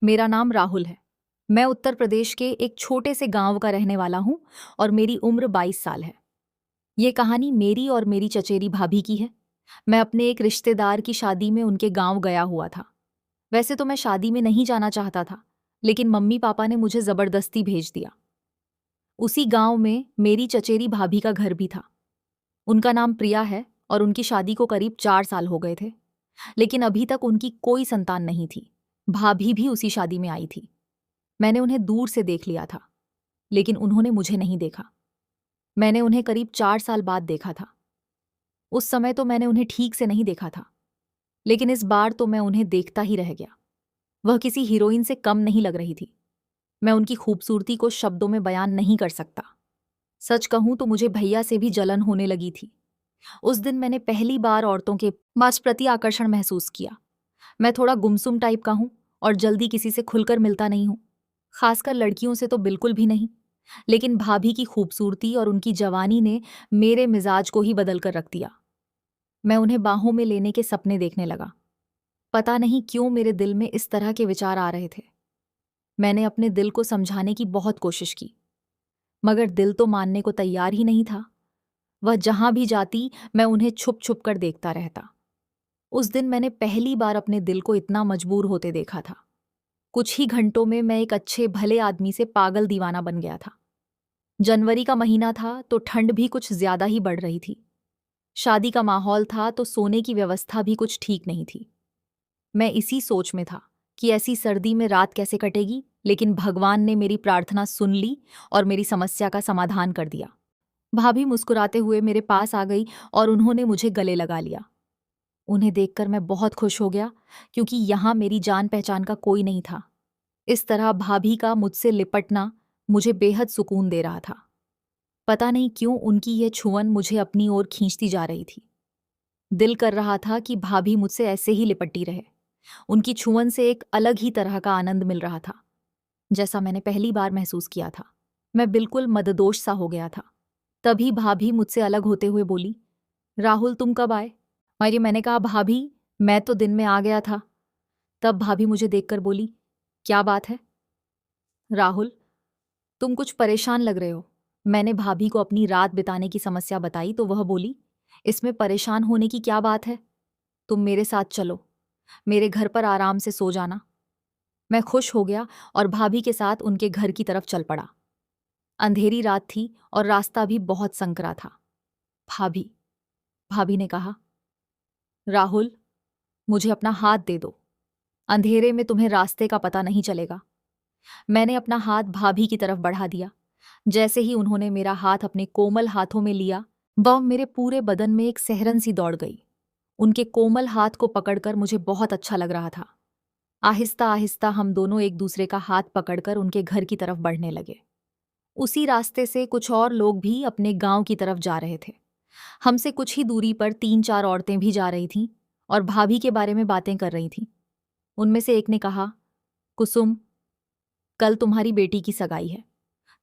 मेरा नाम राहुल है। मैं उत्तर प्रदेश के एक छोटे से गांव का रहने वाला हूं और मेरी उम्र 22 साल है। ये कहानी मेरी और मेरी चचेरी भाभी की है। मैं अपने एक रिश्तेदार की शादी में उनके गांव गया हुआ था। वैसे तो मैं शादी में नहीं जाना चाहता था, लेकिन मम्मी पापा ने मुझे जबरदस्ती भेज दिया। उसी गांव में मेरी चचेरी भाभी का घर भी था। उनका नाम प्रिया है और उनकी शादी को करीब 4 साल हो गए थे, लेकिन अभी तक उनकी कोई संतान नहीं थी। भाभी भी उसी शादी में आई थी। मैंने उन्हें दूर से देख लिया था, लेकिन उन्होंने मुझे नहीं देखा। मैंने उन्हें करीब 4 साल बाद देखा था। उस समय तो मैंने उन्हें ठीक से नहीं देखा था, लेकिन इस बार तो मैं उन्हें देखता ही रह गया। वह किसी हीरोइन से कम नहीं लग रही थी। मैं उनकी खूबसूरती को शब्दों में बयान नहीं कर सकता। सच कहूं तो मुझे भैया से भी जलन होने लगी थी। उस दिन मैंने पहली बार औरतों के मांस प्रति आकर्षण महसूस किया। मैं थोड़ा गुमसुम टाइप का हूं और जल्दी किसी से खुलकर मिलता नहीं हूं, खासकर लड़कियों से तो बिल्कुल भी नहीं। लेकिन भाभी की खूबसूरती और उनकी जवानी ने मेरे मिजाज को ही बदल कर रख दिया। मैं उन्हें बाहों में लेने के सपने देखने लगा। पता नहीं क्यों मेरे दिल में इस तरह के विचार आ रहे थे। मैंने अपने दिल को समझाने की बहुत कोशिश की, मगर दिल तो मानने को तैयार ही नहीं था। वह जहां भी जाती, मैं उन्हें छुप छुप कर देखता रहता। उस दिन मैंने पहली बार अपने दिल को इतना मजबूर होते देखा था। कुछ ही घंटों में मैं एक अच्छे भले आदमी से पागल दीवाना बन गया था। जनवरी का महीना था तो ठंड भी कुछ ज्यादा ही बढ़ रही थी। शादी का माहौल था तो सोने की व्यवस्था भी कुछ ठीक नहीं थी। मैं इसी सोच में था कि ऐसी सर्दी में रात कैसे कटेगी, लेकिन भगवान ने मेरी प्रार्थना सुन ली और मेरी समस्या का समाधान कर दिया। भाभी मुस्कुराते हुए मेरे पास आ गई और उन्होंने मुझे गले लगा लिया। उन्हें देखकर मैं बहुत खुश हो गया, क्योंकि यहां मेरी जान पहचान का कोई नहीं था। इस तरह भाभी का मुझसे लिपटना मुझे बेहद सुकून दे रहा था। पता नहीं क्यों उनकी यह छुअन मुझे अपनी ओर खींचती जा रही थी। दिल कर रहा था कि भाभी मुझसे ऐसे ही लिपटी रहे। उनकी छुअन से एक अलग ही तरह का आनंद मिल रहा था, जैसा मैंने पहली बार महसूस किया था। मैं बिल्कुल मददोश सा हो गया था। तभी भाभी मुझसे अलग होते हुए बोली, राहुल तुम कब आए? अरे मैंने कहा, भाभी मैं तो दिन में आ गया था। तब भाभी मुझे देखकर बोली, क्या बात है राहुल, तुम कुछ परेशान लग रहे हो। मैंने भाभी को अपनी रात बिताने की समस्या बताई तो वह बोली, इसमें परेशान होने की क्या बात है? तुम मेरे साथ चलो, मेरे घर पर आराम से सो जाना। मैं खुश हो गया और भाभी के साथ उनके घर की तरफ चल पड़ा। अंधेरी रात थी और रास्ता भी बहुत संकरा था। भाभी भाभी ने कहा, राहुल मुझे अपना हाथ दे दो, अंधेरे में तुम्हें रास्ते का पता नहीं चलेगा। मैंने अपना हाथ भाभी की तरफ बढ़ा दिया। जैसे ही उन्होंने मेरा हाथ अपने कोमल हाथों में लिया, वह मेरे पूरे बदन में एक सिहरन सी दौड़ गई। उनके कोमल हाथ को पकड़कर मुझे बहुत अच्छा लग रहा था। आहिस्ता आहिस्ता हम दोनों एक दूसरे का हाथ पकड़कर उनके घर की तरफ बढ़ने लगे। उसी रास्ते से कुछ और लोग भी अपने गांव की तरफ जा रहे थे। हमसे कुछ ही दूरी पर 3-4 औरतें भी जा रही थीं और भाभी के बारे में बातें कर रही थीं। उनमें से एक ने कहा, कुसुम, कल तुम्हारी बेटी की सगाई है।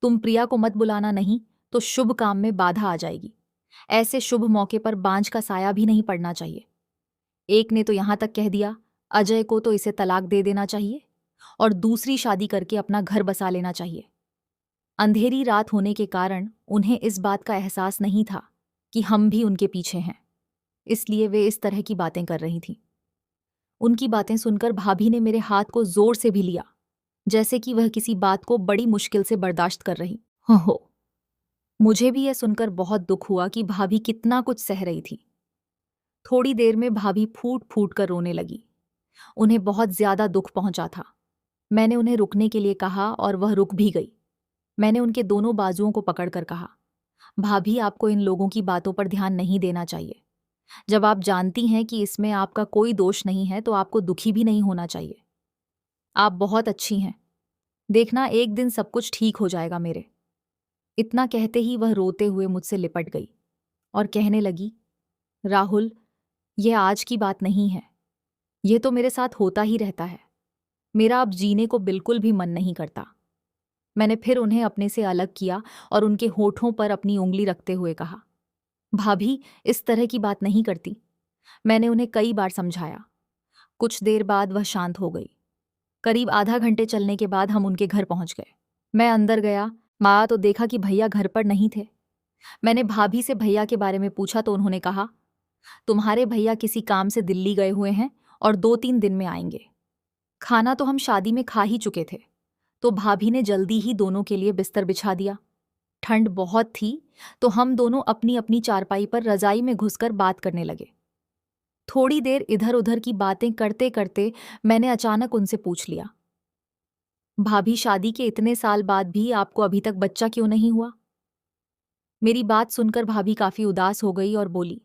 तुम प्रिया को मत बुलाना, नहीं तो शुभ काम में बाधा आ जाएगी। ऐसे शुभ मौके पर बांझ का साया भी नहीं पड़ना चाहिए। एक ने तो यहां तक कह दिया, अजय को तो इसे तलाक दे देना चाहिए और दूसरी शादी करके अपना घर बसा लेना चाहिए। अंधेरी रात होने के कारण उन्हें इस बात का एहसास नहीं था कि हम भी उनके पीछे हैं, इसलिए वे इस तरह की बातें कर रही थीं। उनकी बातें सुनकर भाभी ने मेरे हाथ को जोर से भी लिया, जैसे कि वह किसी बात को बड़ी मुश्किल से बर्दाश्त कर रही हो। मुझे भी यह सुनकर बहुत दुख हुआ कि भाभी कितना कुछ सह रही थी। थोड़ी देर में भाभी फूट फूट कर रोने लगी। उन्हें बहुत ज्यादा दुख पहुंचा था। मैंने उन्हें रुकने के लिए कहा और वह रुक भी गई। मैंने उनके दोनों बाजुओं को पकड़कर कहा, भाभी आपको इन लोगों की बातों पर ध्यान नहीं देना चाहिए। जब आप जानती हैं कि इसमें आपका कोई दोष नहीं है तो आपको दुखी भी नहीं होना चाहिए। आप बहुत अच्छी हैं, देखना एक दिन सब कुछ ठीक हो जाएगा मेरे। इतना कहते ही वह रोते हुए मुझसे लिपट गई और कहने लगी, राहुल, यह आज की बात नहीं है, यह तो मेरे साथ होता ही रहता है। मेरा अब जीने को बिल्कुल भी मन नहीं करता। मैंने फिर उन्हें अपने से अलग किया और उनके होठों पर अपनी उंगली रखते हुए कहा, भाभी इस तरह की बात नहीं करती। मैंने उन्हें कई बार समझाया। कुछ देर बाद वह शांत हो गई। करीब आधा घंटे चलने के बाद हम उनके घर पहुंच गए। मैं अंदर गया, माँ तो देखा कि भैया घर पर नहीं थे। मैंने भाभी से भैया के बारे में पूछा तो उन्होंने कहा, तुम्हारे भैया किसी काम से दिल्ली गए हुए हैं और 2-3 दिन में आएंगे। खाना तो हम शादी में खा ही चुके थे, तो भाभी ने जल्दी ही दोनों के लिए बिस्तर बिछा दिया। ठंड बहुत थी, तो हम दोनों अपनी अपनी चारपाई पर रजाई में घुसकर बात करने लगे। थोड़ी देर इधर उधर की बातें करते करते मैंने अचानक उनसे पूछ लिया, भाभी शादी के इतने साल बाद भी आपको अभी तक बच्चा क्यों नहीं हुआ? मेरी बात सुनकर भाभी काफी उदास हो गई और बोली,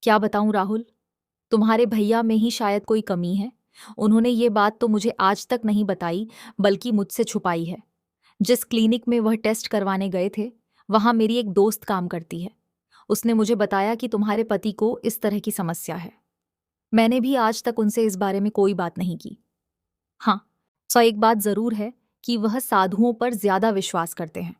क्या बताऊं राहुल, तुम्हारे भैया में ही शायद कोई कमी है। उन्होंने ये बात तो मुझे आज तक नहीं बताई, बल्कि मुझसे छुपाई है। जिस क्लिनिक में वह टेस्ट करवाने गए थे, वहां मेरी एक दोस्त काम करती है। उसने मुझे बताया कि तुम्हारे पति को इस तरह की समस्या है। मैंने भी आज तक उनसे इस बारे में कोई बात नहीं की। हाँ, सो एक बात जरूर है कि वह साधुओं पर ज्यादा विश्वास करते हैं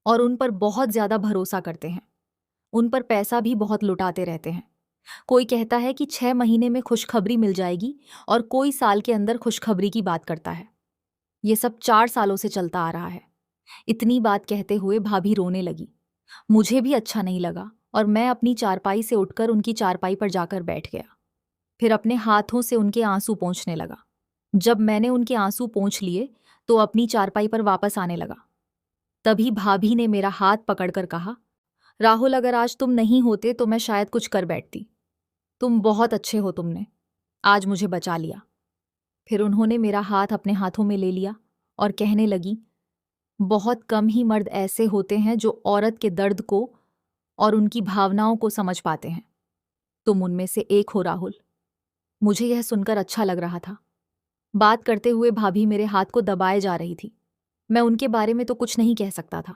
और उन पर बहुत ज्यादा भरोसा करते हैं। उन पर पैसा भी बहुत लुटाते रहते हैं। कोई कहता है कि 6 महीने में खुशखबरी मिल जाएगी और कोई साल के अंदर खुशखबरी की बात करता है। ये सब 4 सालों से चलता आ रहा है। इतनी बात कहते हुए भाभी रोने लगी। मुझे भी अच्छा नहीं लगा और मैं अपनी चारपाई से उठकर उनकी चारपाई पर जाकर बैठ गया। फिर अपने हाथों से उनके आंसू पोंछने लगा। जब मैंने उनके आंसू पोंछ लिए तो अपनी चारपाई पर वापस आने लगा। तभी भाभी ने मेरा हाथ पकड़कर कहा, राहुल, अगर आज तुम नहीं होते तो मैं शायद कुछ कर बैठती। तुम बहुत अच्छे हो, तुमने आज मुझे बचा लिया। फिर उन्होंने मेरा हाथ अपने हाथों में ले लिया और कहने लगी, बहुत कम ही मर्द ऐसे होते हैं जो औरत के दर्द को और उनकी भावनाओं को समझ पाते हैं। तुम उनमें से एक हो राहुल। मुझे यह सुनकर अच्छा लग रहा था। बात करते हुए भाभी मेरे हाथ को दबाए जा रही थी। मैं उनके बारे में तो कुछ नहीं कह सकता था,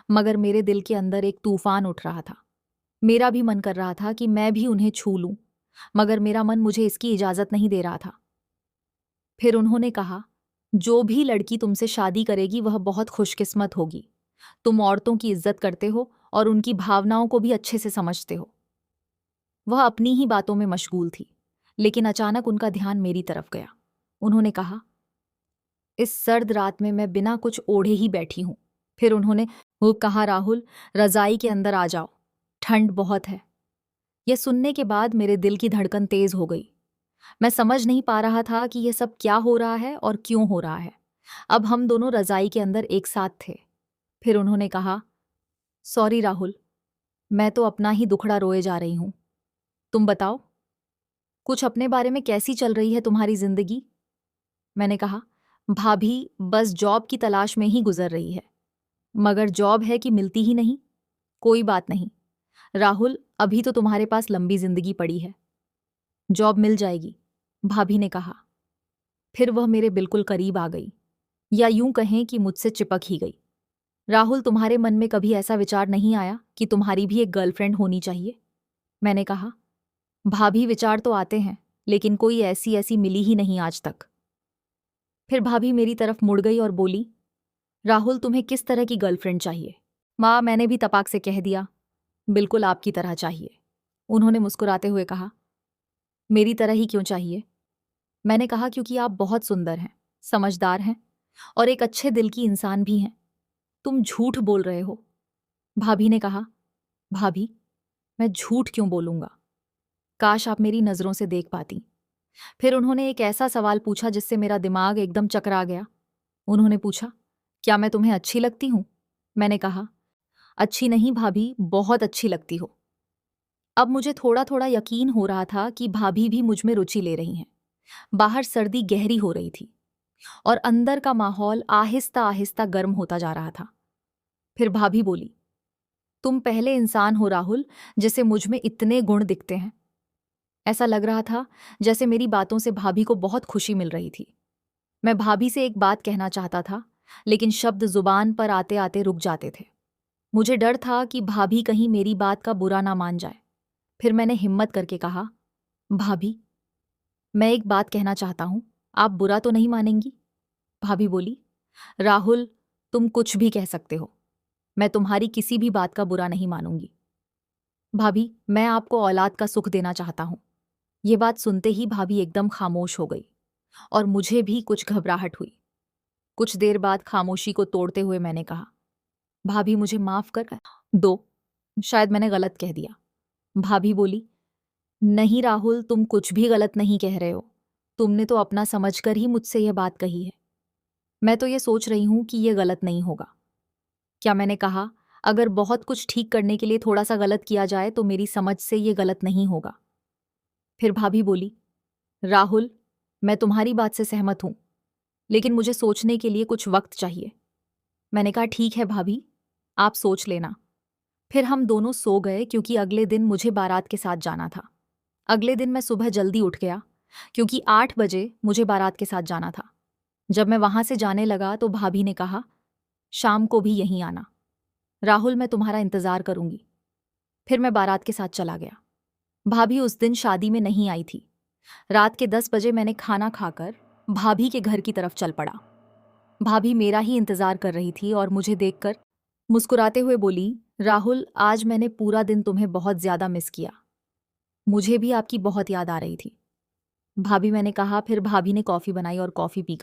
मगर मेरे दिल के अंदर एक तूफान उठ रहा था। मेरा भी मन कर रहा था कि मैं भी उन्हें छू लूं, मगर मेरा मन मुझे इसकी इजाजत नहीं दे रहा था। फिर उन्होंने कहा, जो भी लड़की तुमसे शादी करेगी वह बहुत खुशकिस्मत होगी। तुम औरतों की इज्जत करते हो और उनकी भावनाओं को भी अच्छे से समझते हो। वह अपनी ही बातों में मशगूल थी, लेकिन अचानक उनका ध्यान मेरी तरफ गया। उन्होंने कहा, इस सर्द रात में मैं बिना कुछ ओढ़े ही बैठी हूं। फिर उन्होंने वो कहा, राहुल, रजाई के अंदर आ जाओ, ठंड बहुत है। यह सुनने के बाद मेरे दिल की धड़कन तेज हो गई। मैं समझ नहीं पा रहा था कि यह सब क्या हो रहा है और क्यों हो रहा है। अब हम दोनों रजाई के अंदर एक साथ थे। फिर उन्होंने कहा, सॉरी राहुल, मैं तो अपना ही दुखड़ा रोए जा रही हूं। तुम बताओ, कुछ अपने बारे में कैसी चल रही है तुम्हारी जिंदगी? मैंने कहा, भाभी, बस जॉब की तलाश में ही गुजर रही है। मगर जॉब है कि मिलती ही नहीं। कोई बात नहीं राहुल, अभी तो तुम्हारे पास लंबी जिंदगी पड़ी है, जॉब मिल जाएगी, भाभी ने कहा। फिर वह मेरे बिल्कुल करीब आ गई, या यूं कहें कि मुझसे चिपक ही गई। राहुल, तुम्हारे मन में कभी ऐसा विचार नहीं आया कि तुम्हारी भी एक गर्लफ्रेंड होनी चाहिए? मैंने कहा, भाभी, विचार तो आते हैं, लेकिन कोई ऐसी ऐसी मिली ही नहीं आज तक। फिर भाभी मेरी तरफ मुड़ गई और बोली, राहुल, तुम्हें किस तरह की गर्लफ्रेंड चाहिए? माँ, मैंने भी तपाक से कह दिया, बिल्कुल आपकी तरह चाहिए। उन्होंने मुस्कुराते हुए कहा, मेरी तरह ही क्यों चाहिए? मैंने कहा, क्योंकि आप बहुत सुंदर हैं, समझदार हैं और एक अच्छे दिल की इंसान भी हैं। तुम झूठ बोल रहे हो। भाभी ने कहा, भाभी, मैं झूठ क्यों बोलूंगा? काश आप मेरी नजरों से देख पाती। फिर उन्होंने एक ऐसा सवाल पूछा जिससे मेरा दिमाग एकदम चकरा गया। उन्होंने पूछा, क्या मैं तुम्हें अच्छी लगती हूं? मैंने कहा, अच्छी नहीं भाभी, बहुत अच्छी लगती हो। अब मुझे थोड़ा थोड़ा यकीन हो रहा था कि भाभी भी मुझ में रुचि ले रही हैं। बाहर सर्दी गहरी हो रही थी और अंदर का माहौल आहिस्ता आहिस्ता गर्म होता जा रहा था। फिर भाभी बोली, तुम पहले इंसान हो राहुल जिसे मुझ में इतने गुण दिखते हैं। ऐसा लग रहा था जैसे मेरी बातों से भाभी को बहुत खुशी मिल रही थी। मैं भाभी से एक बात कहना चाहता था, लेकिन शब्द जुबान पर आते आते रुक जाते थे। मुझे डर था कि भाभी कहीं मेरी बात का बुरा ना मान जाए। फिर मैंने हिम्मत करके कहा, भाभी, मैं एक बात कहना चाहता हूं, आप बुरा तो नहीं मानेंगी? भाभी बोली, राहुल, तुम कुछ भी कह सकते हो, मैं तुम्हारी किसी भी बात का बुरा नहीं मानूंगी। भाभी, मैं आपको औलाद का सुख देना चाहता हूं। ये बात सुनते ही भाभी एकदम खामोश हो गई। और मुझे भी कुछ घबराहट हुई। कुछ देर बाद खामोशी को तोड़ते हुए मैंने कहा, भाभी मुझे माफ कर दो, शायद मैंने गलत कह दिया। भाभी बोली, नहीं राहुल, तुम कुछ भी गलत नहीं कह रहे हो। तुमने तो अपना समझकर ही मुझसे यह बात कही है। मैं तो ये सोच रही हूं कि यह गलत नहीं होगा। क्या मैंने कहा, अगर बहुत कुछ ठीक करने के लिए थोड़ा सा गलत किया जाए तो मेरी समझ से यह गलत नहीं होगा। फिर भाभी बोली, राहुल, मैं तुम्हारी बात से सहमत हूं, लेकिन मुझे सोचने के लिए कुछ वक्त चाहिए। मैंने कहा, ठीक है भाभी, आप सोच लेना। फिर हम दोनों सो गए क्योंकि अगले दिन मुझे बारात के साथ जाना था। अगले दिन मैं सुबह जल्दी उठ गया क्योंकि 8 बजे मुझे बारात के साथ जाना था। जब मैं वहां से जाने लगा तो भाभी ने कहा, शाम को भी यहीं आना। राहुल, मैं तुम्हारा इंतजार करूंगी। फिर मैं बारात के साथ चला गया। भाभी उस दिन शादी में नहीं आई थी। रात के 10 बजे मैंने खाना खाकर भाभी के घर की तरफ चल पड़ा। भाभी मेरा ही इंतजार कर रही थी और मुझे देखकर मुस्कुराते हुए बोली, राहुल, आज मैंने पूरा दिन तुम्हें बहुत ज्यादा मिस किया। मुझे भी आपकी बहुत याद आ रही थी। भाभी, मैंने कहा। फिर भाभी ने कॉफी बनाई और कॉफी पीकर